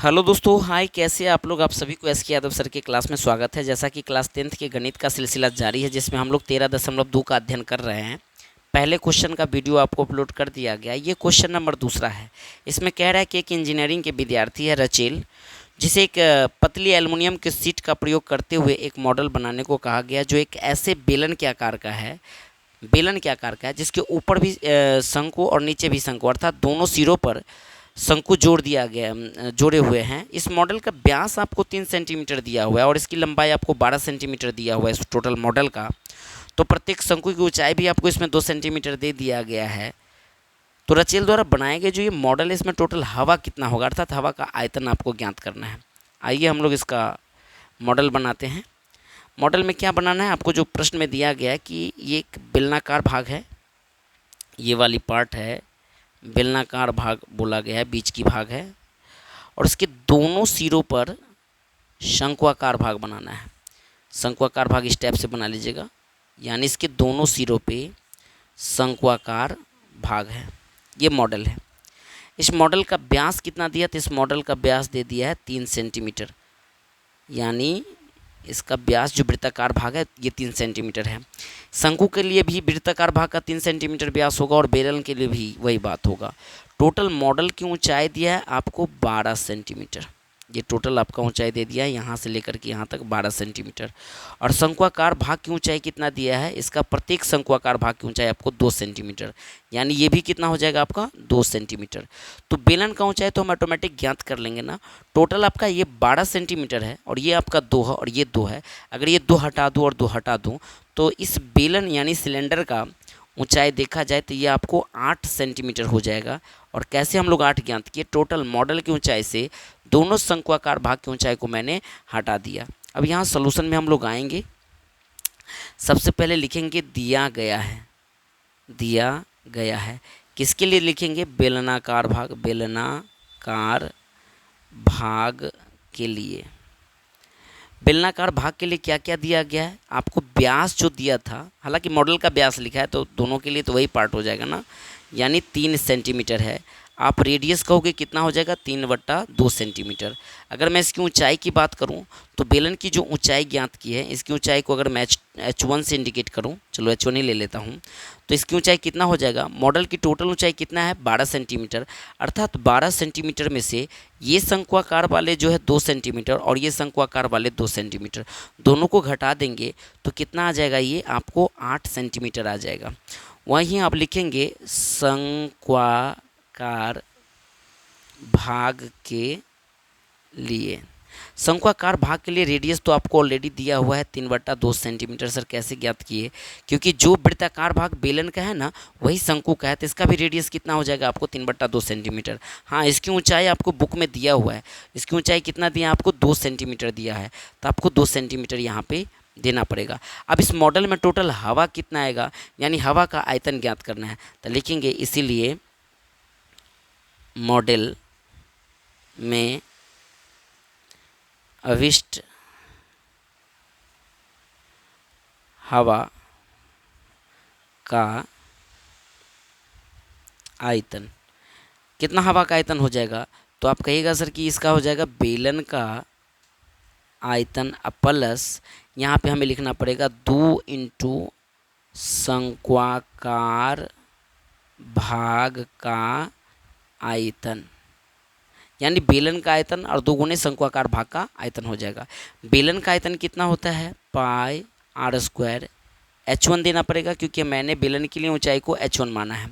Hello दोस्तों, हाय। कैसे हैं आप लोग? आप सभी को एस के यादव सर के क्लास में स्वागत है। जैसा कि क्लास 10th के गणित का सिलसिला जारी है, जिसमें हम लोग 13.2 का अध्ययन कर रहे हैं। पहले क्वेश्चन का वीडियो आपको अपलोड कर दिया गया। ये क्वेश्चन नंबर दूसरा है। इसमें कह रहा है कि एक इंजीनियरिंग के विद्यार्थी है रचेल, जिसे एक पतली एल्युमिनियम के सीट का प्रयोग करते हुए एक मॉडल बनाने को कहा गया, जो एक ऐसे बेलन के आकार का है, जिसके ऊपर भी शंकु और नीचे भी शंकु, अर्थात दोनों सिरों पर शंकु जोड़े हुए हैं। इस मॉडल का व्यास आपको 3 सेंटीमीटर दिया हुआ है और इसकी लंबाई आपको 12 सेंटीमीटर दिया हुआ है इस टोटल मॉडल का। तो प्रत्येक शंकु की ऊंचाई भी आपको इसमें 2 सेंटीमीटर दे दिया गया है। तो रचेल द्वारा बनाए गए जो ये मॉडल है, इसमें टोटल हवा कितना होगा, अर्थात हवा का आयतन आपको ज्ञात करना है। आइए हम लोग इसका मॉडल बनाते हैं। मॉडल में क्या बनाना है, आपको जो प्रश्न में दिया गया है कि ये एक बेलनाकार भाग है, ये वाली पार्ट है, बेलनाकार भाग बोला गया है, बीच की भाग है, और इसके दोनों सिरों पर शंक्वाकार भाग बनाना है। शंक्वाकार भाग इस टाइप से बना लीजिएगा, यानी इसके दोनों सिरों पे शंक्वाकार भाग है। ये मॉडल है। इस मॉडल का व्यास कितना दिया, तो इस मॉडल का व्यास दे दिया है 3 सेंटीमीटर, यानी इसका व्यास जो वृत्ताकार भाग है ये 3 सेंटीमीटर है। शंकु के लिए भी वृत्ताकार भाग का 3 सेंटीमीटर व्यास होगा और बेलन के लिए भी वही बात होगा। टोटल मॉडल की ऊंचाई दिया है आपको 12 सेंटीमीटर। ये टोटल आपका ऊंचाई दे दिया है, यहाँ से लेकर के यहाँ तक 12 सेंटीमीटर। और शंक्वाकार भाग की ऊंचाई कितना दिया है, इसका प्रत्येक शंक्वाकार भाग की ऊंचाई आपको 2 सेंटीमीटर, यानी ये भी कितना हो जाएगा आपका 2 सेंटीमीटर। तो बेलन का ऊंचाई तो हम ऑटोमेटिक ज्ञात कर लेंगे ना। टोटल आपका ये 12 सेंटीमीटर है और ये आपका 2 है और ये 2 है। अगर ये 2 हटा दूँ और 2 हटा दूँ तो इस बेलन यानी सिलेंडर का ऊंचाई देखा जाए तो ये आपको 8 सेंटीमीटर हो जाएगा। और कैसे हम लोग 8 ज्ञात किए, टोटल मॉडल की ऊंचाई से दोनों शंक्वाकार भाग की ऊंचाई को मैंने हटा दिया। अब यहाँ सॉल्यूशन में हम लोग आएंगे। सबसे पहले लिखेंगे दिया गया है, दिया गया है किसके लिए लिखेंगे, बेलनाकार भाग, बेलनाकार भाग के लिए। बेलनाकार भाग के लिए क्या क्या दिया गया है, आपको व्यास जो दिया था, हालांकि मॉडल का व्यास लिखा है तो दोनों के लिए तो वही पार्ट हो जाएगा ना, यानी 3 सेंटीमीटर है। आप रेडियस कहोगे कितना हो जाएगा, 3/2 सेंटीमीटर। अगर मैं इसकी ऊंचाई की बात करूं तो बेलन की जो ऊंचाई ज्ञात की है, इसकी ऊंचाई को अगर मैं H1 से इंडिकेट करूं, चलो H1 ही ले लेता हूं, तो इसकी ऊंचाई कितना हो जाएगा, मॉडल की टोटल ऊंचाई कितना है 12 सेंटीमीटर, अर्थात 12 सेंटीमीटर में से ये शंक्वाकार वाले जो है 2 सेंटीमीटर और ये शंक्वाकार वाले 2 सेंटीमीटर, दोनों को घटा देंगे तो कितना आ जाएगा, ये आपको 8 सेंटीमीटर आ जाएगा। वहीं आप लिखेंगे शंक्वाकार भाग के लिए। शंक्वाकार भाग के लिए रेडियस तो आपको ऑलरेडी दिया हुआ है 3/2 सेंटीमीटर। सर कैसे ज्ञात किए, क्योंकि जो वृत्ताकार भाग बेलन का है ना वही शंकु का है, तो इसका भी रेडियस कितना हो जाएगा आपको 3/2 सेंटीमीटर। हाँ, इसकी ऊंचाई आपको बुक में दिया हुआ है, इसकी ऊंचाई कितना दिया आपको 2 सेंटीमीटर दिया है, तो आपको 2 सेंटीमीटर यहाँ पे देना पड़ेगा। अब इस मॉडल में टोटल हवा कितना आएगा, यानी हवा का आयतन ज्ञात करना है, तो लिखेंगे इसीलिए मॉडल में अविष्ट हवा का आयतन, कितना हवा का आयतन हो जाएगा, तो आप कहिएगा सर कि इसका हो जाएगा बेलन का आयतन प्लस यहाँ पे हमें लिखना पड़ेगा 2 इंटू शंक्वाकार भाग का आयतन, यानी बेलन का आयतन और 2 गुने शंक्वाकार भाग का आयतन हो जाएगा। बेलन का आयतन कितना होता है πr², H1 देना पड़ेगा क्योंकि मैंने बेलन के लिए ऊंचाई को H1 माना है,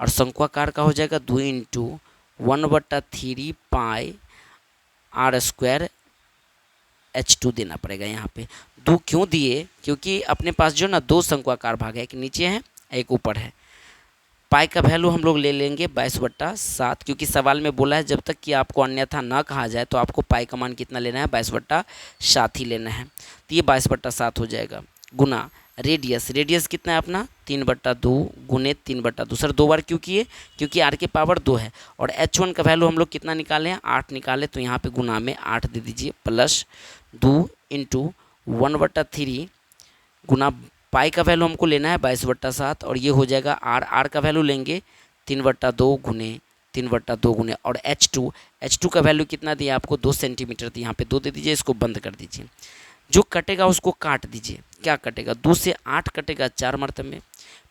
और शंक्वाकार का हो जाएगा 2 इंटू 1/3 πr² H2 देना पड़ेगा। यहाँ पे 2 क्यों दिए, क्योंकि अपने पास जो ना 2 शंक्वाकार भाग है, एक नीचे है एक ऊपर है। पाई का वैल्यू हम लोग ले लेंगे 22/7, क्योंकि सवाल में बोला है जब तक कि आपको अन्यथा ना कहा जाए तो आपको पाई का मान कितना लेना है 22/7 ही लेना है, तो ये 22/7 हो जाएगा। गुना रेडियस कितना है अपना 3/2 गुने 3/2। सर 2 बार क्यों किए, क्योंकि r की पावर 2 है और H1 का वैल्यू हम लोग कितना निकाले हैं 8 निकाले, तो यहाँ पे गुना में 8 दे दीजिए प्लस 2 इंटू 1/3 गुना पाई का वैल्यू हमको लेना है 22/7 और ये हो जाएगा r का वैल्यू लेंगे 3/2 गुने 3/2 गुने, और H2 का वैल्यू कितना दिया आपको 2 सेंटीमीटर, तो यहाँ पे 2 दे दीजिए, इसको बंद कर दीजिए। जो कटेगा उसको काट दीजिए, क्या कटेगा 2 से 8 कटेगा 4 मरतबे,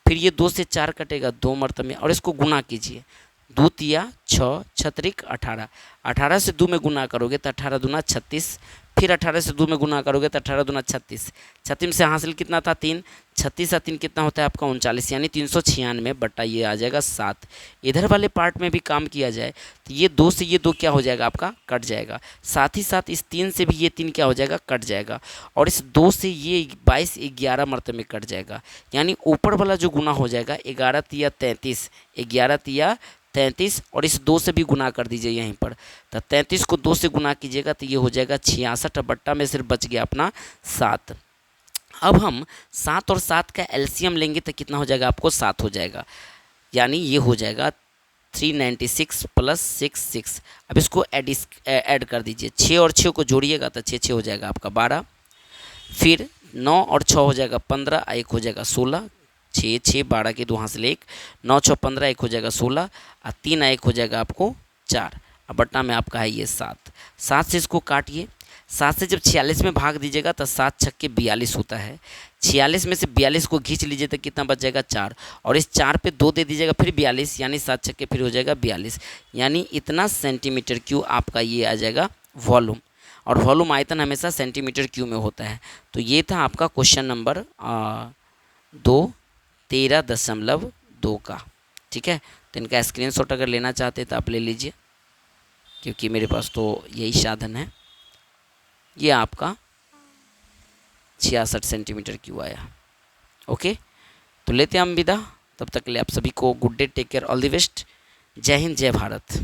फिर ये 2 से 4 कटेगा 2 मरतबे, और इसको गुना कीजिए, 2 तिया 6, 6 18, 18 से 2 में गुना करोगे तो 18 दूना 36, फिर 18 से 2 में गुना करोगे तो 18 दूना 36, 36 से हासिल कितना था 3, 36 और 3 कितना होता है आपका 39, यानी 396 बटा ये आ जाएगा 7। इधर वाले पार्ट में भी काम किया जाए तो ये 2 से ये 2 क्या हो जाएगा आपका कट जाएगा, साथ ही साथ इस 3 से भी ये 3 क्या हो जाएगा कट जाएगा, और इस 2 से ये 22 11 मरतबे कट जाएगा, यानी ऊपर वाला जो गुना हो जाएगा 11 तिया 33, 11 तिया 33, और इस 2 से भी गुना कर दीजिए यहीं पर, तो 33 को 2 से गुना कीजिएगा तो ये हो जाएगा 66, बट्टा में सिर्फ बच गया अपना 7। अब हम 7 और 7 का एलसीएम लेंगे तो कितना हो जाएगा आपको 7 हो जाएगा, यानी ये हो जाएगा 396 प्लस 6। अब इसको ऐड कर दीजिए, 6 और 6 को जोड़िएगा तो 6 हो जाएगा आपका 12, फिर 9 और 6 हो जाएगा 15, 1 हो जाएगा 16, 6 6 12 के 2 हासिल 1, 9 6 15, 1 हो जाएगा 16, और 3 1 हो जाएगा आपको 4, अब बट्टा में आपका है ये 7। 7 से इसको काटिए, 7 से जब 46 में भाग दीजिएगा तो 7 छक्के 42 होता है, 46 में से 42 को खींच लीजिए तो कितना बच जाएगा 4, और इस 4 पे 2 दे दीजिएगा फिर 42, यानी 7 छक्के फिर हो जाएगा 42, यानी इतना सेंटीमीटर क्यूब आपका ये आ जाएगा वॉल्यूम, और वॉल्यूम आयतन हमेशा सेंटीमीटर क्यूब में होता है। तो ये था आपका क्वेश्चन नंबर 2 13.2 का, ठीक है। तो इनका स्क्रीनशॉट अगर लेना चाहते तो आप ले लीजिए, क्योंकि मेरे पास तो यही साधन है। ये आपका 66 सेंटीमीटर क्यों आया। ओके, तो लेते हैं हम विदा, तब तक के लिए आप सभी को good day, take care, all the best, जय हिंद, जय भारत।